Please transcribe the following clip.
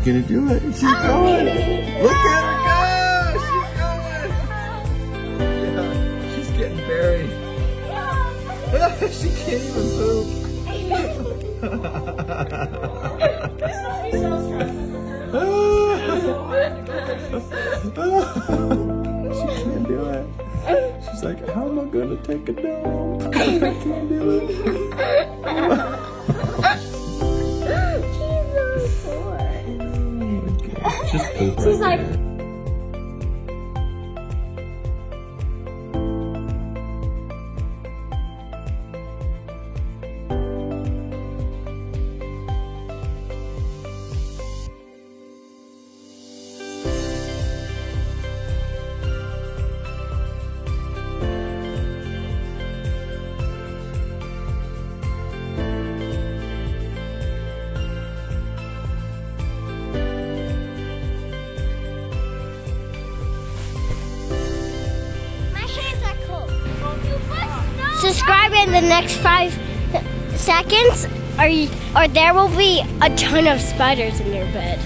gonna do it. She's going. Look at her go! She's going. Yeah, she's getting buried. She can't even move. She can't do it. She's like, how am I gonna take a dump? I can't do it. Just poop right She's like, there. subscribe in the next 5 seconds or there will be a ton of spiders in your bed.